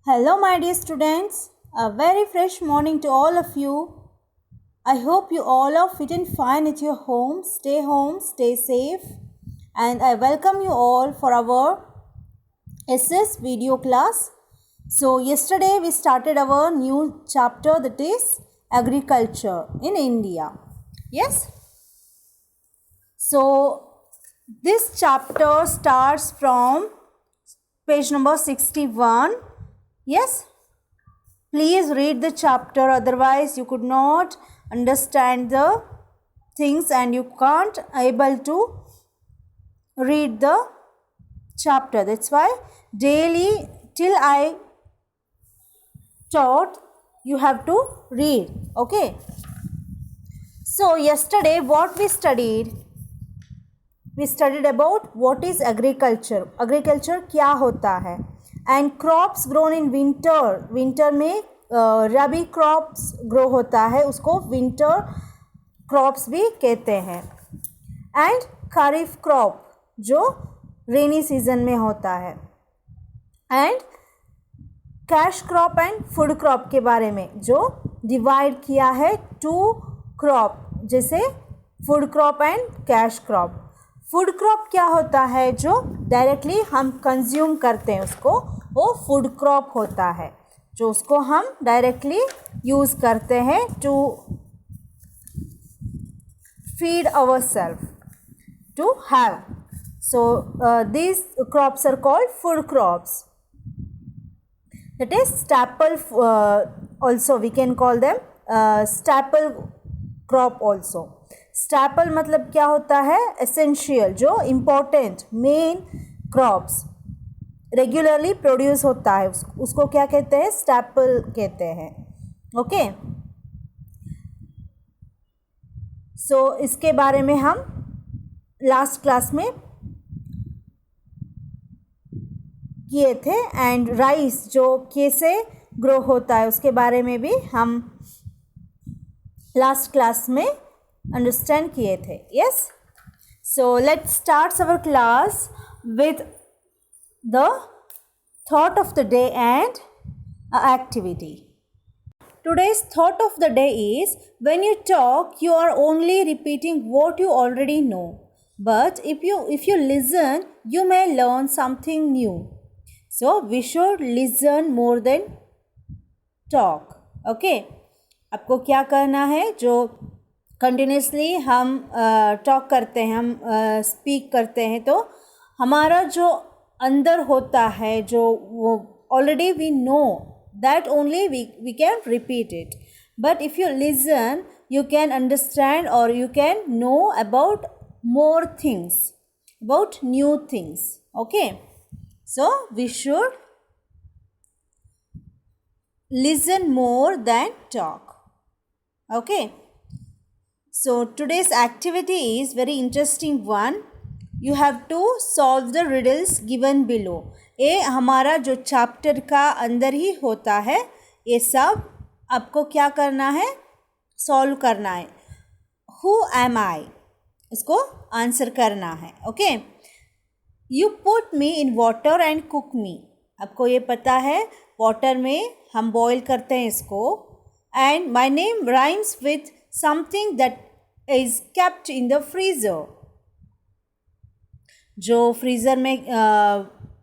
Hello, my dear students. A very fresh morning to all of you. I hope you all are fit and fine at your home, stay safe, and I welcome you all for our SS video class. So, yesterday we started our new chapter, that is agriculture in India. Yes? So, this chapter starts from page number 61. Yes? Please read the chapter, otherwise you could not understand the things and you can't able to read the chapter. That's why daily till I taught you have to read. Okay. So yesterday what we studied about what is agriculture. Agriculture क्या होता है, and crops grown in winter. Winter में रबी crops grow होता है, उसको winter crops भी कहते हैं. एंड खरीफ क्रॉप जो रेनी सीजन में होता है. And cash crop and food crop के बारे में जो डिवाइड किया है टू क्रॉप, जैसे food crop and cash crop. Food crop क्या होता है, जो डायरेक्टली हम कंज्यूम करते हैं उसको, वो फूड क्रॉप होता है, जो उसको हम डायरेक्टली यूज़ करते हैं to feed our self, to have. So these crops are called food crops. That is staple, also we can call them staple crop also. Staple मतलब क्या होता है, एसेंशियल, जो important main crops regularly produce होता है, उसको क्या कहते हैं, स्टैपल कहते हैं. ओके. सो इसके बारे में हम लास्ट क्लास में किए थे. एंड राइस जो कैसे ग्रो होता है उसके बारे में भी हम लास्ट क्लास में अंडरस्टैंड किए थे. Yes. So let's start our class with the thought of the day and activity. Today's thought of the day is, when you talk you are only repeating what you already know, but if you listen you may learn something new. So we should listen more than talk. Okay. आपको क्या करना है, जो continuously हम talk करते हैं, हम speak करते हैं, तो हमारा जो अंदर होता है, जो वो already we know, that only we can repeat it. But if you listen you can understand और you can know about more things, about new things. Okay. So we should listen more than talk. Okay. So today's activity is very interesting one. You have to solve the riddles given below. ये हमारा जो chapter का अंदर ही होता है, ये सब आपको क्या करना है, सॉल्व करना है. Who am I, इसको आंसर करना है. Okay. You put me in water and cook me. आपको ये पता है, वाटर में हम बॉईल करते हैं इसको. And my name rhymes with something that is kept in the freezer. जो फ्रीज़र में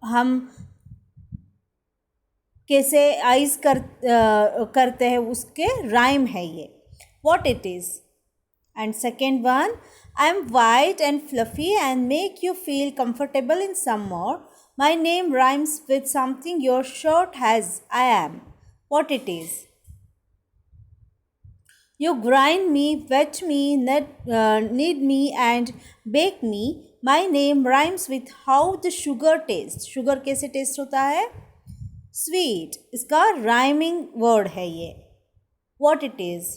हम कैसे आइस करते हैं उसके राइम है ये, what it is. And second one, I am white and fluffy and make you feel comfortable in summer. My name rhymes with something your shirt has. I am. What it is? You grind me, wet me, knead me and bake me. My name rhymes with how the sugar tastes. Sugar कैसे test होता है? Sweet. इसका rhyming word है ये. What it is?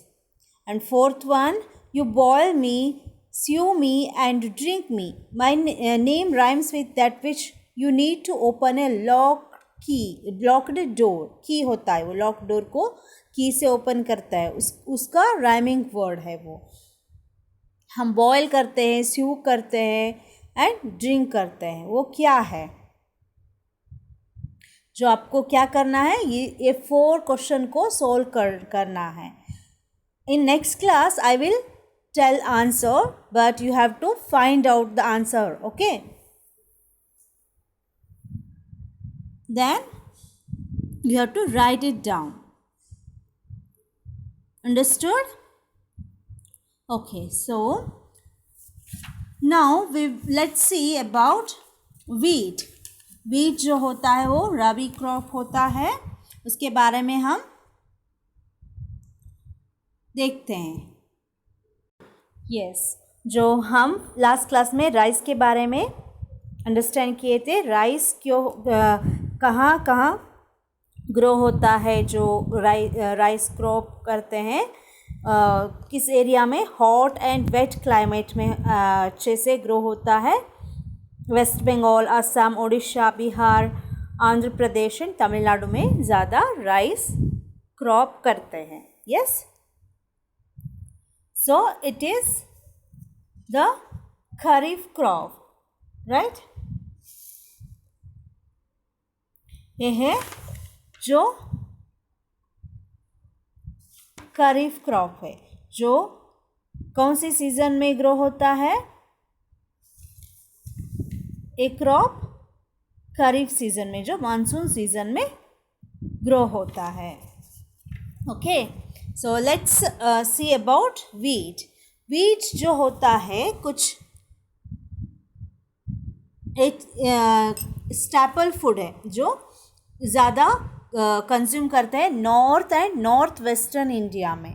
And fourth one, you boil me, stew me and drink me. My name rhymes with that which you need to open a locked door. की होता है वो, lock door को की से open करता है, उसका राइमिंग वर्ड है वो. हम बॉयल करते हैं, स्यू करते हैं एंड ड्रिंक करते हैं, वो क्या है, जो आपको क्या करना है, ये 4 क्वेश्चन को सोल्व करना है. In next class I will tell answer, but you have to find out the answer. Okay, then you have to write it down. Understood? Okay, so now let's see about wheat. wheat जो होता है वो रबी crop होता है, उसके बारे में हम देखते हैं. जो हम लास्ट क्लास में राइस के बारे में अंडरस्टैंड किए थे. राइस क्यों कहाँ कहाँ ग्रो होता है, जो राइस क्रॉप करते हैं किस एरिया में, हॉट एंड वेट क्लाइमेट में अच्छे से ग्रो होता है. वेस्ट बंगाल, असम, उड़ीसा, बिहार, आंध्र प्रदेश एंड तमिलनाडु में ज़्यादा राइस क्रॉप करते हैं. Yes, so it is the kharif crop, right? ये है जो खरीफ क्रॉप है, जो कौन सी सीजन में ग्रो होता है. एक क्रॉप खरीफ सीजन में, जो मानसून सीजन में ग्रो होता है. Okay, so let's see about wheat. Wheat जो होता है कुछ एक स्टैपल फूड है जो ज़्यादा कंज्यूम करते हैं north and north western India में.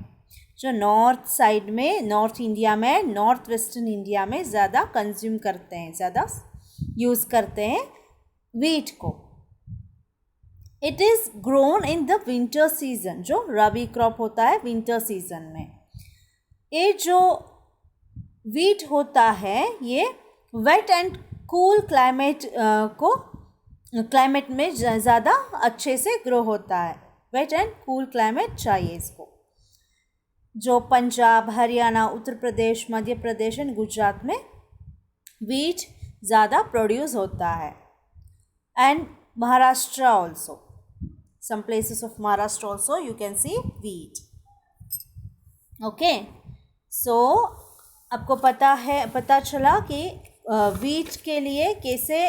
जो नॉर्थ साइड में, नॉर्थ इंडिया में, नॉर्थ वेस्टर्न इंडिया में ज़्यादा कंज्यूम करते हैं, ज़्यादा यूज़ करते हैं वीट को. It is grown in the winter season. जो रबी क्रॉप होता है विंटर सीजन में. ये जो वीट होता है ये वेट एंड कूल क्लाइमेट में ज़्यादा अच्छे से ग्रो होता है. वेट एंड कूल क्लाइमेट चाहिए इसको. जो पंजाब, हरियाणा, उत्तर प्रदेश, मध्य प्रदेश एंड गुजरात में वीट ज़्यादा प्रोड्यूस होता है. And Maharashtra also, some places of Maharashtra also you can see wheat. Okay, so आपको पता चला कि वीट के लिए कैसे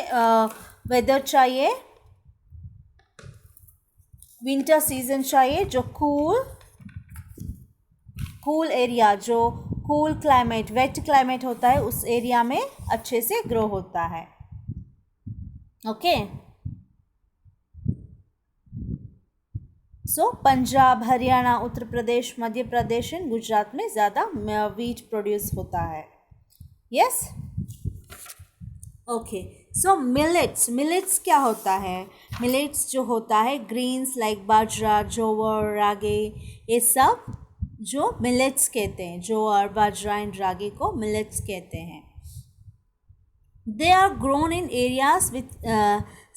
वेदर चाहिए. विंटर सीजन चाहिए, जो कूल एरिया, जो कूल क्लाइमेट, वेट क्लाइमेट होता है उस एरिया में अच्छे से ग्रो होता है. Okay, so Punjab, Haryana, Uttar Pradesh, Madhya Pradesh and Gujarat में ज़्यादा वीट प्रोड्यूस होता है. Yes, okay. सो मिलेट्स क्या होता है. मिलेट्स जो होता है ग्रीन्स लाइक बाजरा, जोवर, रागी, ये सब जो मिलेट्स कहते हैं. जोवर, बाजरा एंड रागी को मिलेट्स कहते हैं. They are grown in areas with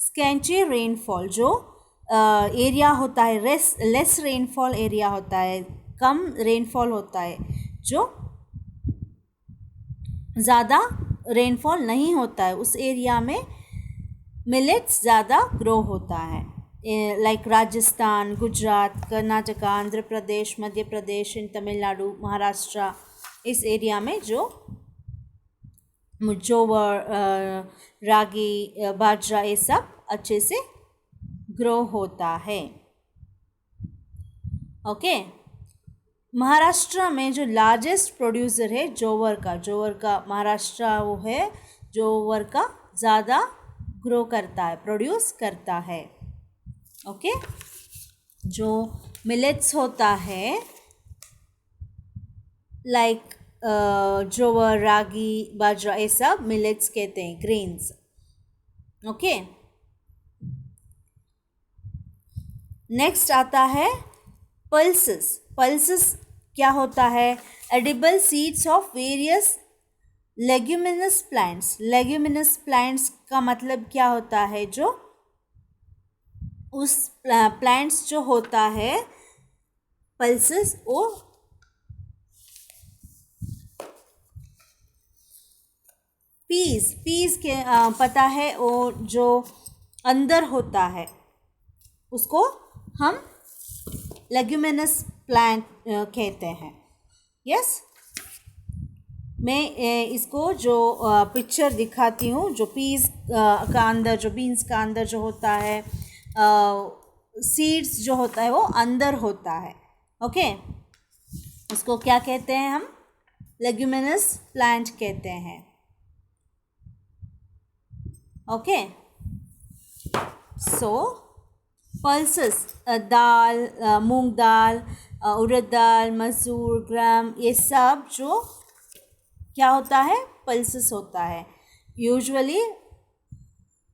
scanty rainfall. जो एरिया होता है लेस रेनफॉल एरिया होता है, कम रेनफॉल होता है, जो ज़्यादा रेनफॉल नहीं होता है उस एरिया में मिलेट्स ज़्यादा ग्रो होता है. Like Rajasthan, Gujarat, Karnataka, Andhra Pradesh, Madhya Pradesh and Tamil Nadu, Maharashtra, इस एरिया में जो जोवर, रागी, बाजरा ये सब अच्छे से ग्रो होता है. ओके, महाराष्ट्र में जो लार्जेस्ट प्रोड्यूसर है जोवर का महाराष्ट्र वो है, जोवर का ज़्यादा ग्रो करता है, प्रोड्यूस करता है. ओके, जो मिलेट्स होता है लाइक जोवर, रागी, बाजरा, ये सब मिलेट्स कहते हैं, ग्रेन्स. ओके, नेक्स्ट आता है पल्सेस क्या होता है. Edible seeds of various leguminous plants. Leguminous plants का मतलब क्या होता है, जो उस प्लांट्स जो होता है पल्सेस, वो पीस के पता है, वो जो अंदर होता है उसको हम लेग्यूमिनस प्लांट कहते हैं। यस, मैं इसको जो पिक्चर दिखाती हूँ, जो पीस का अंदर, जो बीन्स का अंदर जो होता है, सीड्स जो होता है वो अंदर होता है। ओके, उसको क्या कहते हैं हम? लेग्यूमिनस प्लांट कहते हैं। ओके, सो पल्सेस, दाल, मूंग दाल, उड़द दाल, मसूर, ग्राम, ये सब जो क्या होता है? पल्सेस होता है। यूजुअली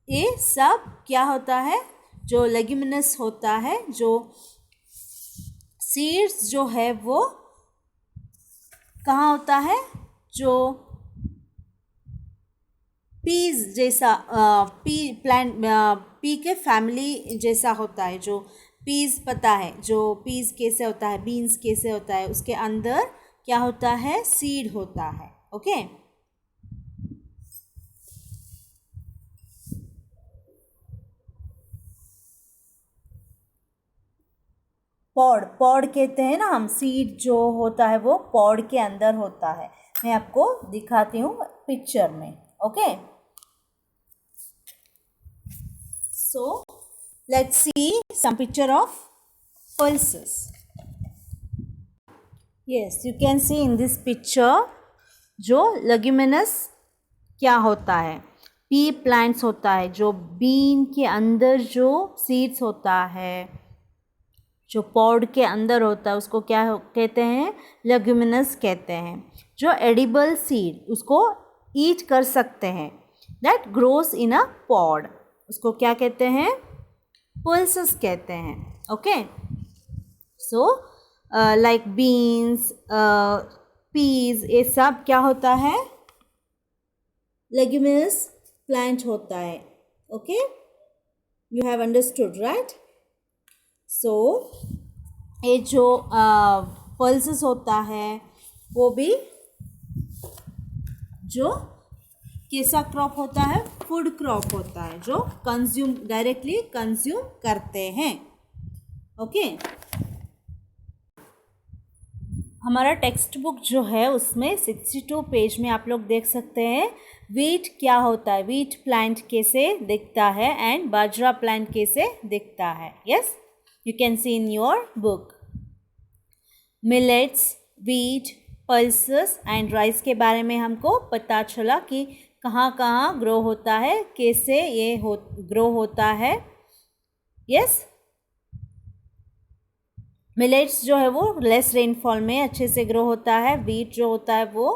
ये सब क्या होता है? जो लेग्यूमिनस होता है, जो सीड्स जो है वो कहाँ होता है? जो पीज जैसा, पी के फैमिली जैसा होता है। जो पीज पता है, जो पीज कैसे होता है, बीन्स कैसे होता है, उसके अंदर क्या होता है? सीड होता है। ओके, पॉड कहते हैं ना हम, सीड जो होता है वो पॉड के अंदर होता है। मैं आपको दिखाती हूँ पिक्चर में। Okay, so let's see some picture of pulses. Yes, you can see in this picture जो लेग्यूमिनस क्या होता है? पी प्लांट्स होता है, जो बीन के अंदर जो सीड्स होता है, जो पॉड के अंदर होता है, उसको क्या कहते हैं? लेग्यूमिनस कहते हैं। जो एडिबल सीड, उसको ईट कर सकते हैं, that grows in a pod, उसको क्या कहते हैं? पल्सेस कहते हैं। Okay, so like beans, peas, ये सब क्या होता है? लेग्यूमिनस प्लांट होता है। Okay, you have understood, right? So ये जो पल्सेस होता है वो भी जो कैसा क्रॉप होता है? फूड क्रॉप होता है, जो कंज्यूम, डायरेक्टली कंज्यूम करते हैं। ओके, हमारा टेक्स्ट बुक जो है उसमें 62 पेज में आप लोग देख सकते हैं वीट क्या होता है, वीट प्लांट कैसे दिखता है, एंड बाजरा प्लांट कैसे दिखता है। Yes, you can see in your book. Millets, wheat, pulses and rice के बारे में हमको पता चला कि कहाँ कहाँ ग्रो होता है, कैसे ये ग्रो होता है। यस, मिलेट्स जो है वो लेस रेनफॉल में अच्छे से ग्रो होता है। वीट जो होता है वो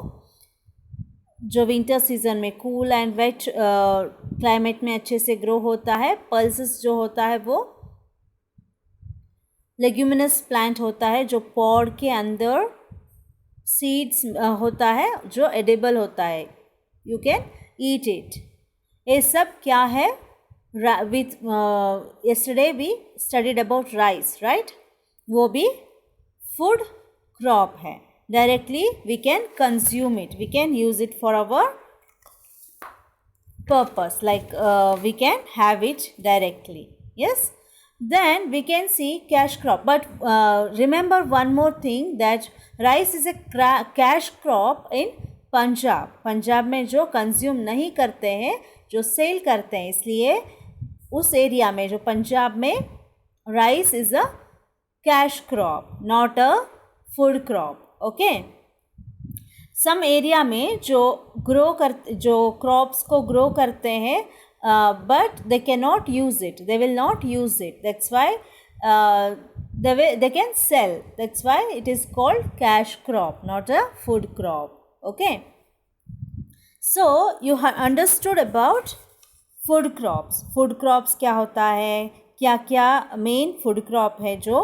जो विंटर सीजन में कूल एंड वेट क्लाइमेट में अच्छे से ग्रो होता है। पल्सेस जो होता है वो लेग्यूमिनस प्लांट होता है, जो पॉड के अंदर सीड्स होता है, जो एडिबल होता है, यू कैन ईट इट। ये सब क्या है? With yesterday we studied about rice, right? वो भी फूड क्रॉप है, directly we can consume it, we can use it for our purpose, like we can have it directly. Yes, then we can see cash crop, but remember one more thing, that rice is a cash crop in Punjab में जो consume नहीं करते हैं, जो sell करते हैं, इसलिए उस एरिया में, जो पंजाब में, rice is a cash crop, not a food crop. Okay, some area में जो क्रॉप्स को ग्रो करते हैं, but they can not use it, they will not use it, that's why they can sell, that's why it is called cash crop, not a food crop. Okay, so you have understood about food crops. food crops क्या होता है, क्या क्या main food crop है, जो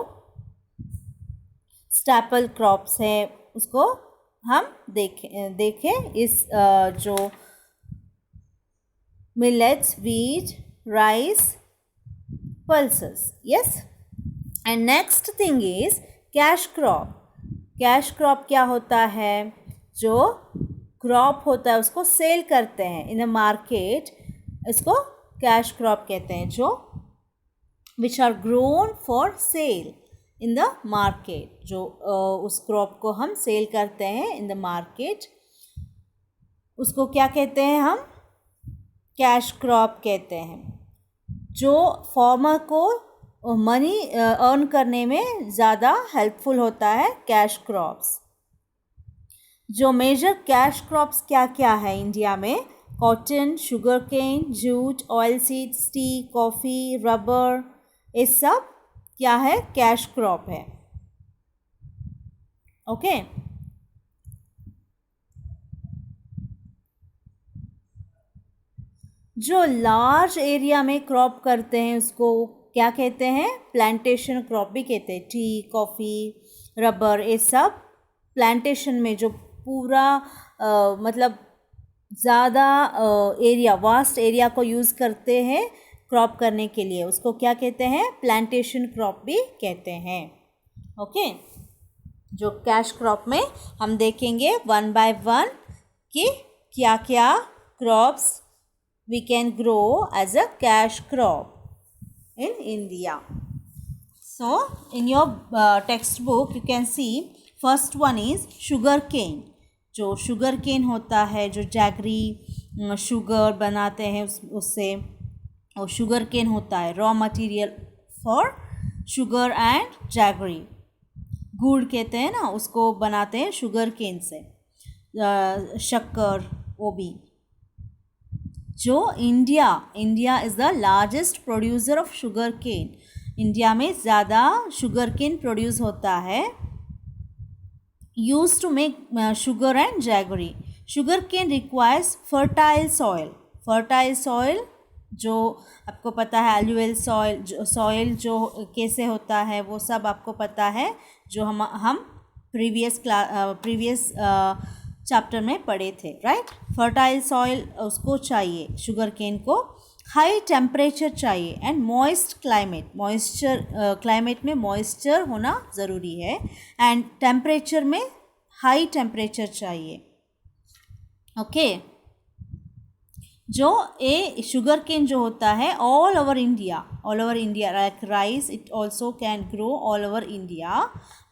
staple crops है, उसको हम देखें इस जो millets, wheat, rice, pulses. Yes, and next thing is cash crop. Cash crop क्या होता है? जो क्रॉप होता है उसको सेल करते हैं इन अ मार्केट, इसको कैश क्रॉप कहते हैं, जो which are grown for sale in the market. जो उस क्रॉप को हम सेल करते हैं in the market, उसको क्या कहते हैं हम? कैश क्रॉप कहते हैं. जो फार्मर को मनी अर्न करने में ज़्यादा हेल्पफुल होता है, कैश क्रॉप्स. जो मेजर कैश क्रॉप्स क्या क्या है इंडिया में? Cotton, sugar cane, jute, oil seeds, tea, coffee, rubber, ये सब क्या है? कैश क्रॉप है. ओके. जो लार्ज एरिया में क्रॉप करते हैं उसको क्या कहते हैं? प्लांटेशन क्रॉप भी कहते हैं. टी, कॉफ़ी, रबर, ये सब प्लांटेशन में जो पूरा मतलब ज़्यादा एरिया, वास्ट एरिया को यूज़ करते हैं क्रॉप करने के लिए, उसको क्या कहते हैं? प्लांटेशन क्रॉप भी कहते हैं. ओके. जो कैश क्रॉप में हम देखेंगे वन बाय वन कि क्या क्या crops we can grow as a cash crop in India. So in your textbook you can see first one is sugar cane. जो sugar cane होता है, जो जैगरी शुगर बनाते हैं उससे, और sugar cane होता है raw material for sugar and jaggery. गुड़ कहते हैं ना, उसको बनाते हैं शुगर केन से. शक्कर, वो भी. जो India is the largest producer of sugar cane. India में ज़्यादा शुगर केन प्रोड्यूस होता है. Use to make sugar and jaggery. Sugar cane requires fertile soil. Fertile soil जो आपको पता है, एल्यूवियल सॉइल जो कैसे होता है वो सब आपको पता है, जो हम प्रीवियस चैप्टर में पढ़े थे, राइट. फर्टाइल सॉइल उसको चाहिए शुगर केन को. हाई टेम्परेचर चाहिए एंड मॉइस्ट क्लाइमेट. क्लाइमेट में मॉइस्चर होना ज़रूरी है, एंड टेम्परेचर में हाई टेम्परेचर चाहिए. ओके. जो ये शुगर केन जो होता है all over India like rice, it also can grow all over India,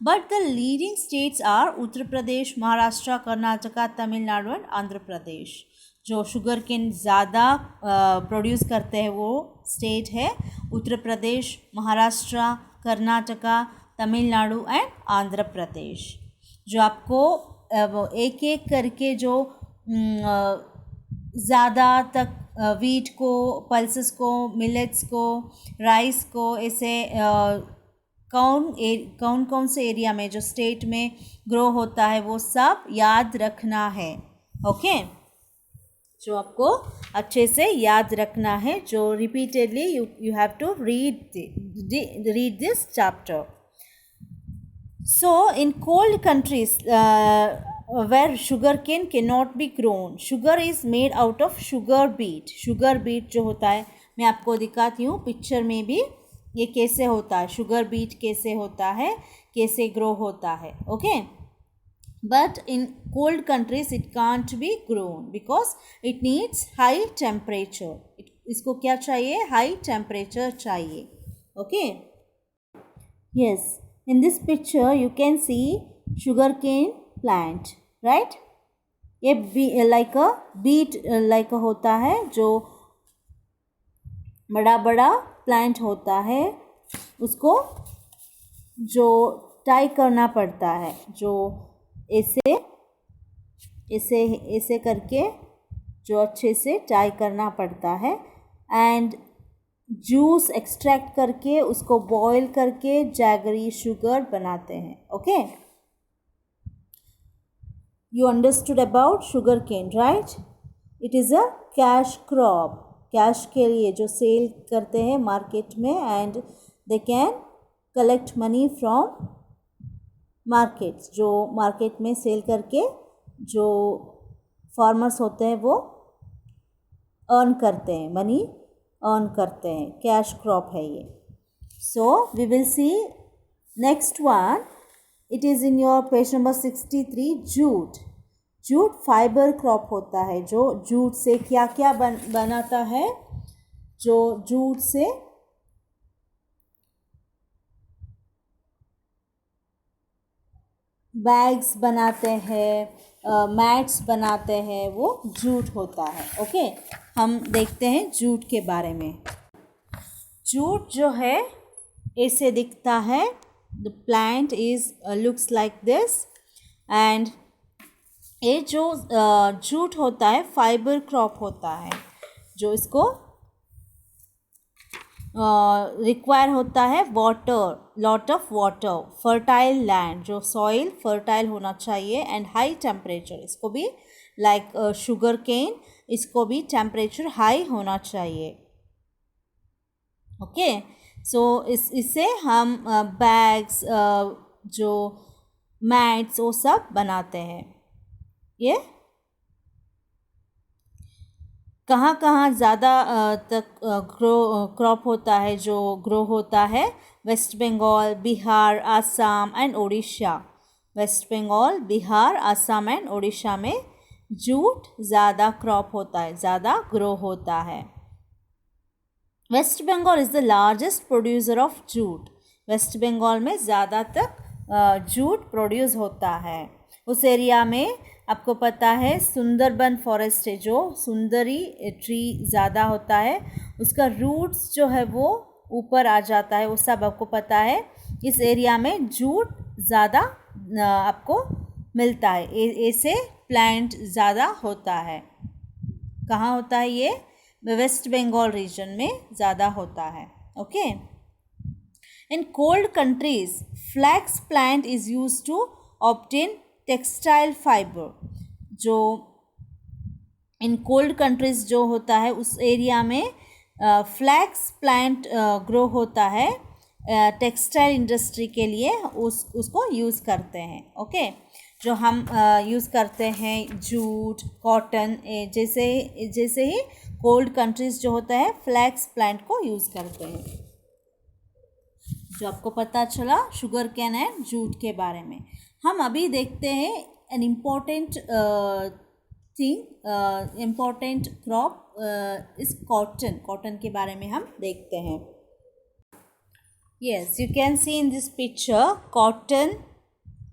but the leading states are Uttar Pradesh, Maharashtra, Karnataka, Tamil Nadu and Andhra Pradesh. जो शुगर केन ज़्यादा प्रोड्यूस करते हैं वो स्टेट है उत्तर प्रदेश, महाराष्ट्र, कर्नाटका, तमिलनाडु एंड आंध्र प्रदेश. जो आपको एक एक करके जो ज़्यादा तक वीट को, पल्सेस को, मिलेट्स को, राइस को, ऐसे कौन से एरिया में जो स्टेट में ग्रो होता है वो सब याद रखना है. ओके. जो आपको अच्छे से याद रखना है, जो repeatedly you have to read this chapter. So in cold countries where sugar cane cannot be grown, sugar is made out of sugar beet. Sugar beet जो होता है, मैं आपको दिखाती हूँ पिक्चर में भी ये कैसे होता है, शुगर बीट कैसे होता है, कैसे ग्रो होता है. Okay. But in cold countries it can't be grown because it needs high temperature. इसको क्या चाहिए? High temperature चाहिए. Okay. Yes. In this picture you can see sugarcane plant, right? ये like a beet like होता है, जो बड़ा बड़ा प्लांट होता है, उसको जो टाई करना पड़ता है, जो ऐसे करके जो अच्छे से टाई करना पड़ता है, एंड जूस एक्सट्रैक्ट करके उसको बॉईल करके जैगरी शुगर बनाते हैं. Okay. You understood about sugar cane, right? It is a cash crop. Cash के लिए जो सेल करते हैं मार्केट में, and they can collect money from markets. जो मार्केट में सेल करके जो फार्मर्स होते हैं वो अर्न करते हैं, मनी अर्न करते हैं. कैश क्रॉप है ये. So we will see next one. It is in your page number 63. Jute. Jute fibre crop होता है. जो जूट से क्या क्या बनाता है, जो जूट से बैग्स बनाते हैं, मैट्स बनाते हैं, वो जूट होता है। ओके, हम देखते हैं जूट के बारे में। जूट जो है ऐसे दिखता है। The plant is looks like this. And ये जो जूट होता है फाइबर क्रॉप होता है, जो इसको रिक्वायर होता है water, lot of water, fertile land, जो सॉइल फर्टाइल होना चाहिए, एंड हाई टेम्परेचर। इसको भी लाइक शुगर केन, इसको भी टेम्परेचर हाई होना चाहिए। ओके, सो इससे हम बैग्स, जो मैट्स, वो सब बनाते हैं। ये कहाँ कहाँ ज़्यादा तक क्रॉप होता है, जो ग्रो होता है? वेस्ट बंगाल, बिहार, आसाम एंड उड़ीसा। वेस्ट बंगाल, बिहार, आसाम एंड उड़ीसा में जूट ज़्यादा क्रॉप होता है, ज़्यादा ग्रो होता है। West Bengal is the largest producer of jute. West Bengal में ज़्यादा तक जूट प्रोड्यूस होता है। उस एरिया में आपको पता है सुंदरबन फॉरेस्ट है, जो सुंदरी ट्री ज़्यादा होता है, उसका रूट्स जो है वो ऊपर आ जाता है, वो सब आपको पता है। इस एरिया में जूट ज़्यादा आपको मिलता है, ऐसे प्लांट ज़्यादा होता है। कहाँ होता है ये? वेस्ट बंगाल रीजन में ज़्यादा होता है। Okay, in cold countries flax plant is use to obtain textile fibre. जो इन कोल्ड कंट्रीज जो होता है उस एरिया में फ्लैक्स प्लांट ग्रो होता है, टेक्सटाइल इंडस्ट्री के लिए उसको यूज़ करते हैं। ओके, जो हम यूज़ करते हैं जूट, कॉटन, जैसे ही कोल्ड कंट्रीज जो होता है फ्लैक्स प्लांट को यूज़ करते हैं। जो आपको पता चला शुगर कैन एंड जूट के बारे में। हम अभी देखते हैं an important thing, important crop इस कॉटन। कॉटन के बारे में हम देखते हैं। Yes, you can see in this picture cotton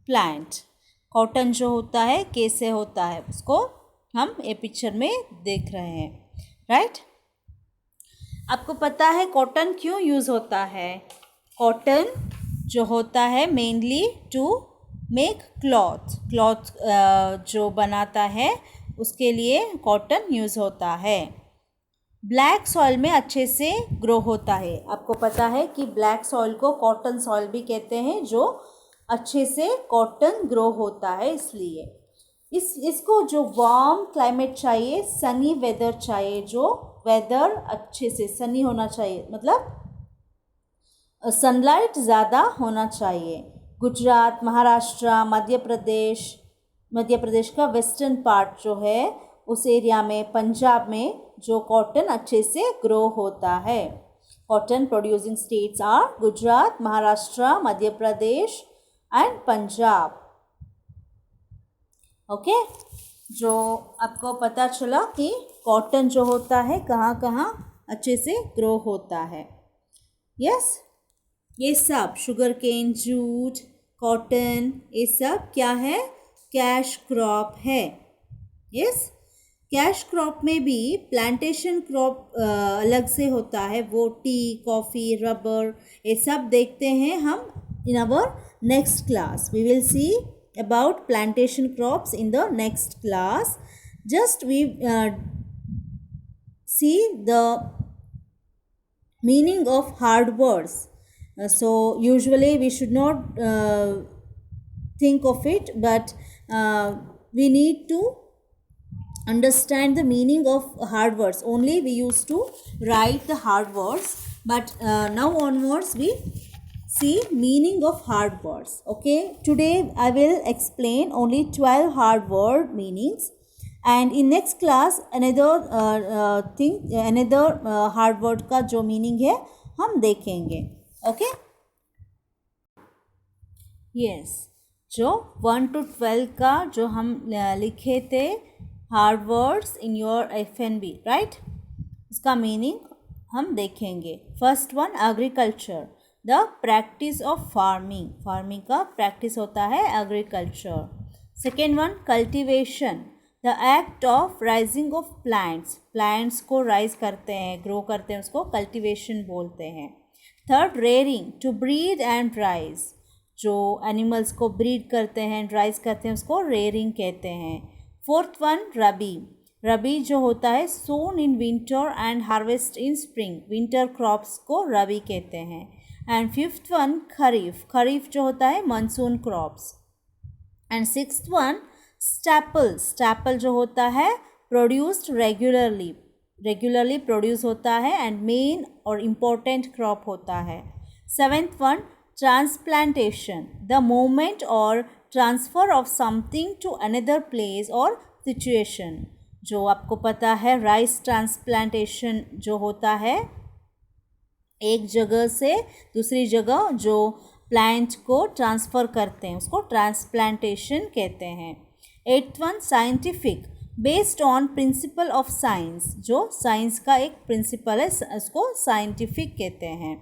plant. Cotton जो होता है कैसे होता है उसको हम ये पिक्चर में देख रहे हैं, राइट? आपको पता है कॉटन क्यों यूज़ होता है? कॉटन जो होता है मेनली टू मेक क्लॉथ जो बनाता है उसके लिए कॉटन यूज़ होता है। ब्लैक सॉइल में अच्छे से ग्रो होता है। आपको पता है कि ब्लैक सॉइल को कॉटन सॉइल भी कहते हैं, जो अच्छे से कॉटन ग्रो होता है। इसलिए इसको जो वार्म क्लाइमेट चाहिए, सनी वेदर चाहिए, जो वेदर अच्छे से सनी होना चाहिए, मतलब सनलाइट ज़्यादा होना चाहिए। गुजरात, महाराष्ट्र, मध्य प्रदेश का वेस्टर्न पार्ट जो है उस एरिया में, पंजाब में जो कॉटन अच्छे से ग्रो होता है। Cotton producing states are Gujarat, Maharashtra, Madhya Pradesh and Punjab. Okay, जो आपको पता चला कि कॉटन जो होता है कहाँ कहाँ अच्छे से ग्रो होता है। यस, ये सब शुगर केन, जूट, कॉटन, ये सब क्या है? कैश क्रॉप है। यस, कैश क्रॉप में भी प्लांटेशन क्रॉप अलग से होता है, वो टी, कॉफ़ी, रबर, ये सब देखते हैं हम in our next class. We will see about plantation crops in the next class. Just we see the meaning of hard words. So usually we should not think of it, but we need to understand the meaning of hard words. Only we used to write the hard words, but now onwards we see meaning of hard words. Okay, today I will explain only 12 hard word meanings, and in next class another hard word का जो meaning है हम देखेंगे. Okay, yes, जो 1 to 12 का जो हम लिखे थे hard words in your FNB, right? इसका meaning हम देखेंगे. First one, agriculture. The practice of farming, farming का प्रैक्टिस होता है agriculture. Second one cultivation, the act of raising of plants, plants को राइज करते हैं, ग्रो करते हैं, उसको कल्टिवेशन बोलते हैं. Third rearing, to breed and raise, जो एनिमल्स को ब्रीड करते हैं, राइज करते हैं, उसको रेयरिंग कहते हैं. फोर्थ वन रबी, रबी जो होता है sown in winter and harvest in spring, winter crops को रबी कहते हैं. And fifth one kharif, kharif जो होता है monsoon crops. And sixth one staple, staple जो होता है प्रोड्यूस्ड रेगुलरली, रेगुलरली प्रोड्यूस होता है एंड मेन और इम्पोर्टेंट क्रॉप होता है. Seventh one transplantation, the movement or transfer of something to another place or situation, जो आपको पता है राइस ट्रांसप्लांटेशन जो होता है एक जगह से दूसरी जगह जो प्लांट को ट्रांसफ़र करते हैं उसको ट्रांसप्लांटेशन कहते हैं. Eighth one scientific, based on principle of science, जो साइंस का एक प्रिंसिपल है उसको साइंटिफिक कहते हैं.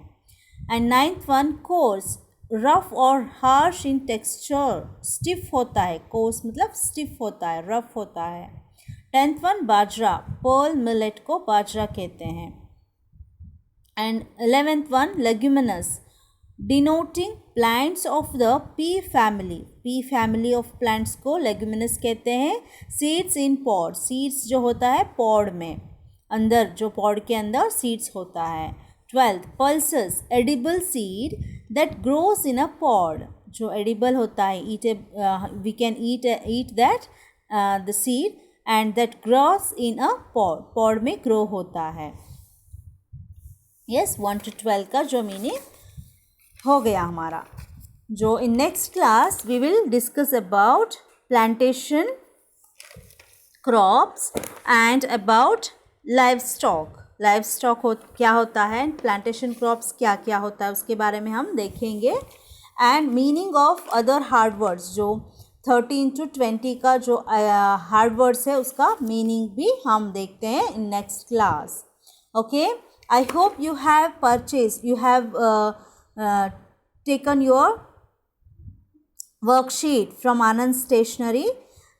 And ninth one course, rough और हार्श इन टेक्सचर, स्टिफ होता है, कोर्स मतलब स्टिफ होता है, रफ होता है. टेंथ वन बाजरा, पर्ल मिलेट को बाजरा कहते हैं. And 11th one leguminous, denoting plants of the P family, P family of plants को लेग्यूमिनस कहते हैं. सीड्स इन पॉड, सीड्स जो होता है पॉड में, अंदर जो पॉड के अंदर सीड्स होता है. 12th pulses, edible seed that grows in a pod, जो एडिबल होता है, we can eat that the seed and that grows in a pod, pod में ग्रो होता है. यस 1 to 12 का जो मीनिंग हो गया हमारा. जो in next class we will discuss about plantation crops and about livestock, livestock क्या होता है, प्लांटेशन क्रॉप्स क्या क्या होता है उसके बारे में हम देखेंगे. And meaning of other hard words, जो 13 to 20 का जो हार्ड वर्ड्स है उसका मीनिंग भी हम देखते हैं इन next class. Okay, I hope you have purchased, you have taken your worksheet from Anand Stationery,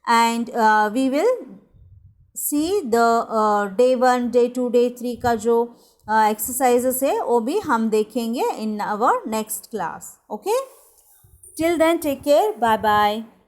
and we will see the day 1, day 2, day 3 का जो exercises है वो भी हम देखेंगे in our next class. Okay, till then take care, bye bye.